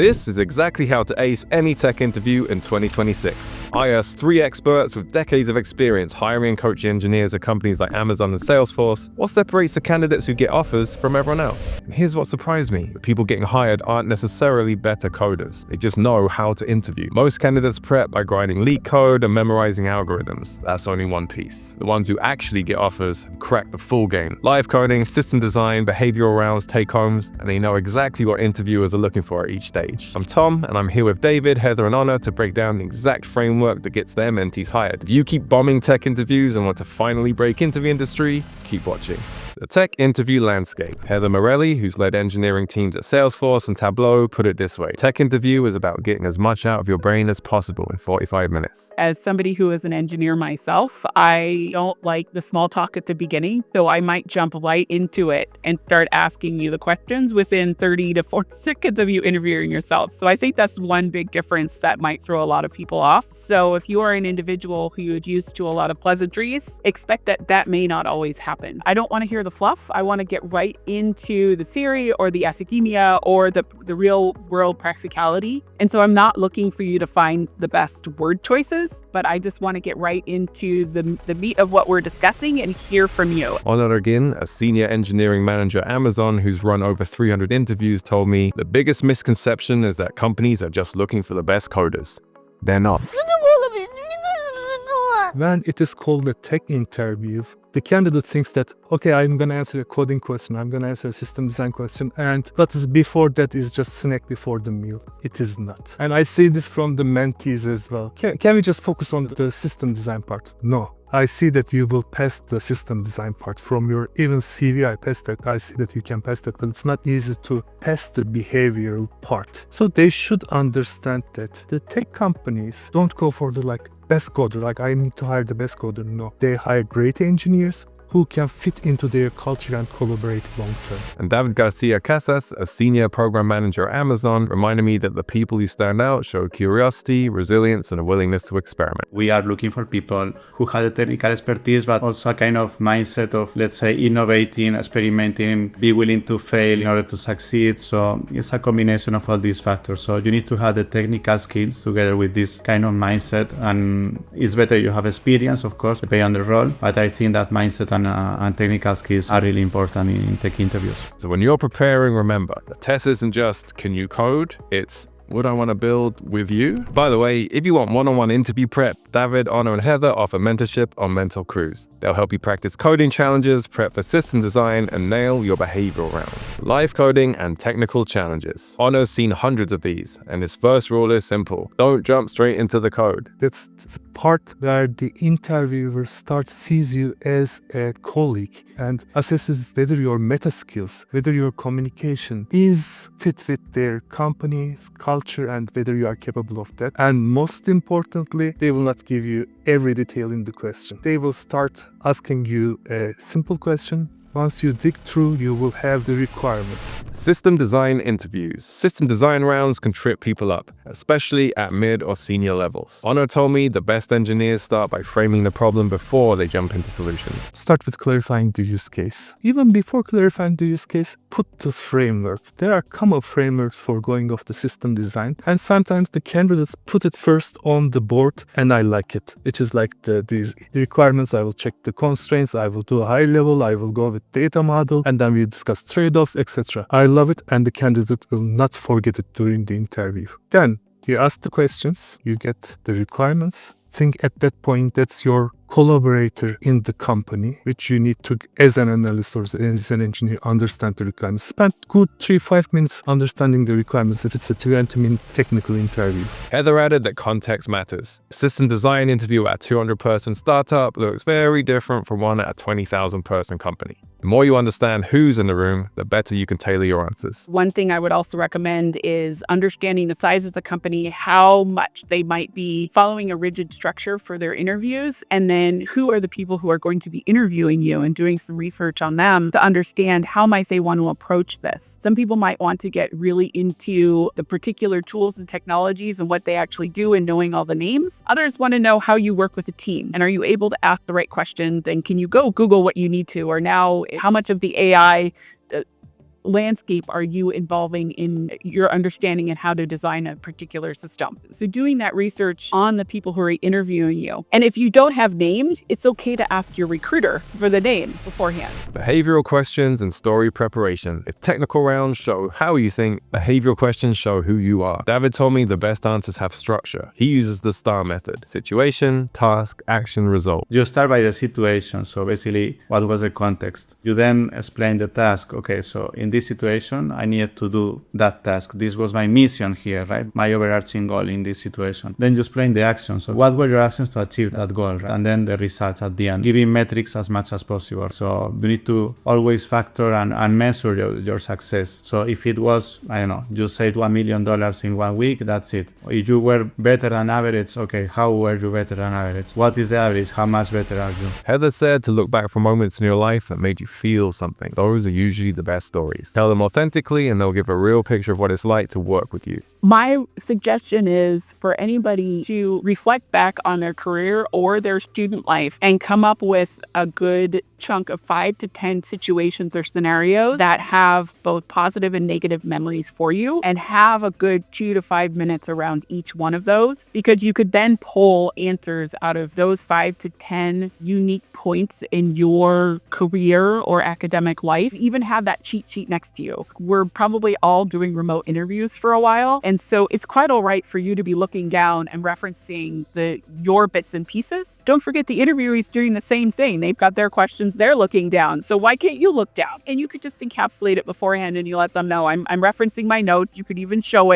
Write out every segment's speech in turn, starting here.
This is exactly how to ace any tech interview in 2026. I asked 3 experts with decades of experience hiring and coaching engineers at companies like Amazon and Salesforce what separates the candidates who get offers from everyone else. And here's what surprised me. The people getting hired aren't necessarily better coders. They just know how to interview. Most candidates prep by grinding leak code and memorizing algorithms. That's only one piece. The ones who actually get offers crack the full game. Live coding, system design, behavioral rounds, take-homes, and they know exactly what interviewers are looking for at each stage. I'm Tom, and I'm here with David, Heather, and Honor to break down the exact framework that gets their mentees hired. If you keep bombing tech interviews and want to finally break into the industry, keep watching. The tech interview landscape. Heather Morelli, who's led engineering teams at Salesforce and Tableau, put it this way. Tech interview is about getting as much out of your brain as possible in 45 minutes. As somebody who is an engineer myself, I don't like the small talk at the beginning, so I might jump right into it and start asking you the questions within 30 to 40 seconds of you interviewing yourself. So I think that's one big difference that might throw a lot of people off. So if you are an individual who is used to a lot of pleasantries, expect that may not always happen. I don't want to hear the fluff. I want to get right into the theory or the academia or the real world practicality. And so I'm not looking for you to find the best word choices, but I just want to get right into the meat of what we're discussing and hear from you. Honor again, a senior engineering manager at Amazon who's run over 300 interviews, told me the biggest misconception is that companies are just looking for the best coders. They're not. When it is called a tech interview, the candidate thinks that, okay, I'm going to answer a coding question, I'm going to answer a system design question, and what is before that is just snack before the meal. It is not. And I see this from the mentees as well. Can we just focus on the system design part? No. I see that you will pass the system design part from your even CV. I see that you can pass that, but it's not easy to pass the behavioral part. So they should understand that the tech companies don't go for the best coder, I need to hire the best coder. No, they hire great engineers who can fit into their culture and collaborate long term. And David Garcia Casas, a senior program manager at Amazon, reminded me that the people who stand out show curiosity, resilience, and a willingness to experiment. We are looking for people who have the technical expertise, but also a kind of mindset of, let's say, innovating, experimenting, be willing to fail in order to succeed. So it's a combination of all these factors. So you need to have the technical skills together with this kind of mindset. And it's better you have experience, of course, depending on the role. But I think that mindset and technical skills are really important in tech interviews. So when you're preparing, remember, the test isn't just, can you code? It's, would I want to build with you? By the way, if you want one-on-one interview prep, David, Honor, and Heather offer mentorship on Mental Cruise. They'll help you practice coding challenges, prep for system design, and nail your behavioral rounds. Live coding and technical challenges. Honor's seen hundreds of these, and his first rule is simple. Don't jump straight into the code. That's the part where the interviewer sees you as a colleague and assesses whether your meta skills, whether your communication is fit with their company's culture and whether you are capable of that. And most importantly, they will not give you every detail in the question. They will start asking you a simple question. Once you dig through, you will have the requirements. System design interviews. System design rounds can trip people up, especially at mid or senior levels. Honor told me the best engineers start by framing the problem before they jump into solutions. Start with clarifying the use case. Even before clarifying the use case, put the framework. There are common frameworks for going off the system design, and sometimes the candidates put it first on the board, and I like it. Which is like the requirements. I will check the constraints, I will do a high level, I will go with data model, and then we discuss trade-offs, etc. I love it, and the candidate will not forget it during the interview. Then you ask the questions, you get the requirements. Think at that point that's your collaborator in the company, which you need to, as an analyst or as an engineer, understand the requirements. Spend good 3-5 minutes understanding the requirements if it's a 20-minute technical interview. Heather added that context matters. A system design interview at a 200-person startup looks very different from one at a 20,000-person company. The more you understand who's in the room, the better you can tailor your answers. One thing I would also recommend is understanding the size of the company, how much they might be following a rigid structure for their interviews, and then who are the people who are going to be interviewing you and doing some research on them to understand how might they want to approach this. Some people might want to get really into the particular tools and technologies and what they actually do and knowing all the names. Others want to know how you work with a team and are you able to ask the right questions and can you go Google what you need to, or now how much of the AI landscape are you involving in your understanding and how to design a particular system. So doing that research on the people who are interviewing you. And if you don't have names, it's okay to ask your recruiter for the names beforehand. Behavioral questions and story preparation. If technical rounds show how you think, behavioral questions show who you are. David told me the best answers have structure. He uses the STAR method: situation, task, action, result. You start by the situation. So basically, what was the context? You then explain the task. Okay, so in this situation, I needed to do that task. This was my mission here, right? My overarching goal in this situation. Then you explain the actions. So what were your actions to achieve that goal, right? And then the results at the end. Giving metrics as much as possible. So you need to always factor and measure your success. So if it was, I don't know, you saved $1 million in 1 week, that's it. If you were better than average, okay, how were you better than average? What is the average? How much better are you? Heather said to look back for moments in your life that made you feel something. Those are usually the best stories. Tell them authentically and they'll give a real picture of what it's like to work with you. My suggestion is for anybody to reflect back on their career or their student life and come up with a good chunk of 5 to 10 situations or scenarios that have both positive and negative memories for you, and have a good 2 to 5 minutes around each one of those, because you could then pull answers out of those 5 to 10 unique points in your career or academic life. Even have that cheat sheet next to you. We're probably all doing remote interviews for a while, and so it's quite all right for you to be looking down and referencing your bits and pieces. Don't forget the interviewee's doing the same thing. They've got their questions, they're looking down. So why can't you look down? And you could just encapsulate it beforehand and you let them know, I'm referencing my notes. You could even show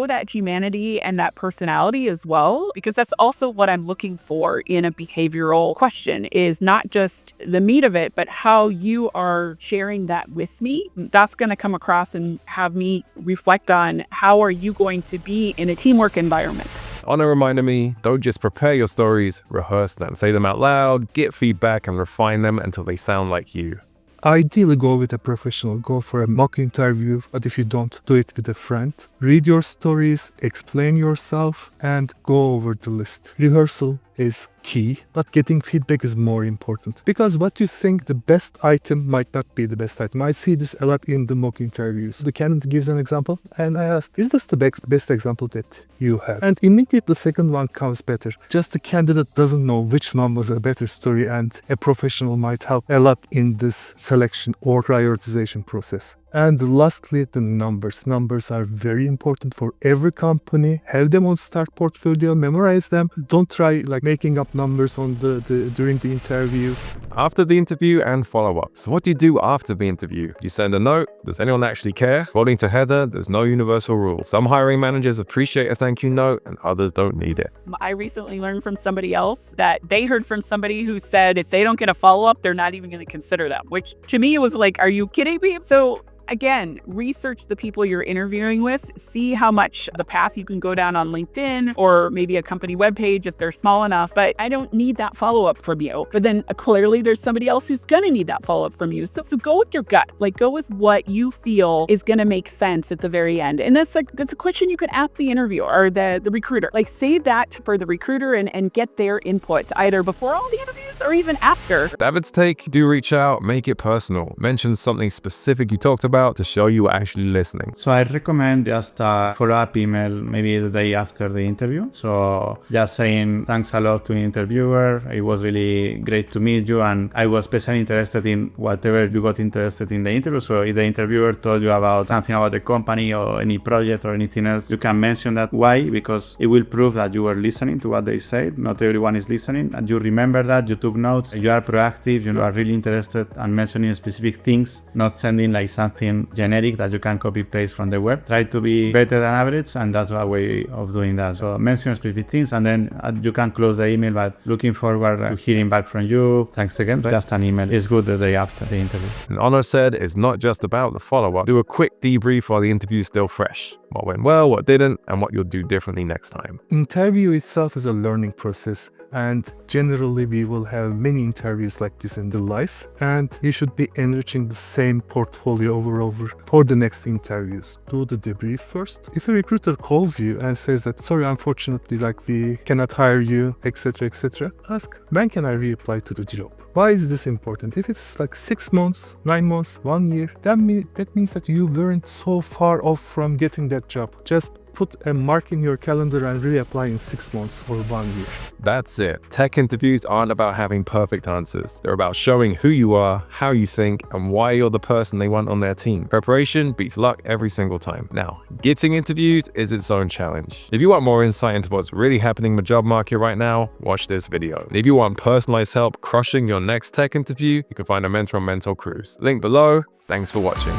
that humanity and that personality as well, because that's also what I'm looking for in a behavioral question, is not just the meat of it, but how you are sharing that with me. That's going to come across and have me reflect on how are you going to be in a teamwork environment. Anna reminded me, don't just prepare your stories, rehearse them. Say them out loud, get feedback, and refine them until they sound like you. Ideally, go with a professional, go for a mock interview, but if you don't, do it with a friend. Read your stories, explain yourself, and go over the list. Rehearsal is key, but getting feedback is more important, because what you think the best item might not be the best item. I see this a lot in the mock interviews. The candidate gives an example and I ask, is this the best example that you have? And immediately the second one comes better. Just the candidate doesn't know which one was a better story, and a professional might help a lot in this selection or prioritization process. And lastly, the numbers. Numbers are very important for every company. Have them on start portfolio, memorize them. Don't try making up numbers on during the interview. After the interview and follow-up. So what do you do after the interview? You send a note? Does anyone actually care? According to Heather, there's no universal rule. Some hiring managers appreciate a thank you note and others don't need it. I recently learned from somebody else that they heard from somebody who said if they don't get a follow-up, they're not even going to consider them, which to me was like, are you kidding me? So again, research the people you're interviewing with, see how much the path you can go down on LinkedIn or maybe a company webpage if they're small enough, but I don't need that follow-up from you. But then clearly there's somebody else who's gonna need that follow-up from you. So go with your gut, go with what you feel is gonna make sense at the very end. And that's a question you could ask the interviewer or the recruiter. Save that for the recruiter and get their input either before all the interviews or even after. David's take, do reach out, make it personal. Mention something specific you talked about to show you were actually listening. So I recommend just a follow-up email maybe the day after the interview. So just saying thanks a lot to the interviewer. It was really great to meet you, and I was especially interested in whatever you got interested in the interview. So if the interviewer told you about something about the company or any project or anything else, you can mention that. Why? Because it will prove that you were listening to what they said. Not everyone is listening, and you remember that, you took notes, you are proactive, you are really interested and mentioning specific things, not sending something generic that you can copy paste from the web. Try to be better than average, and that's a way of doing that. So mention specific things, and then you can close the email by looking forward to hearing back from you. Thanks again. Just an email is good the day after the interview. And Honor said it's not just about the follow-up. Do a quick debrief while the interview is still fresh. what went well, what didn't, and what you'll do differently next time. Interview itself is a learning process, and generally we will have many interviews like this in the life, and you should be enriching the same portfolio over for the next interviews. Do the debrief first. If a recruiter calls you and says that sorry, unfortunately, like we cannot hire you, etc., ask when can I reapply to the job. Why is this important? If it's like 6 months, 9 months, 1 year, that means that you weren't so far off from getting that job. Just put a mark in your calendar and reapply in 6 months or 1 year. That's it. Tech interviews aren't about having perfect answers. They're about showing who you are, how you think, and why you're the person they want on their team. Preparation beats luck every single time. Now, getting interviews is its own challenge. If you want more insight into what's really happening in the job market right now, watch this video. And if you want personalized help crushing your next tech interview, you can find a mentor on Mentor Cruise. Link below. Thanks for watching.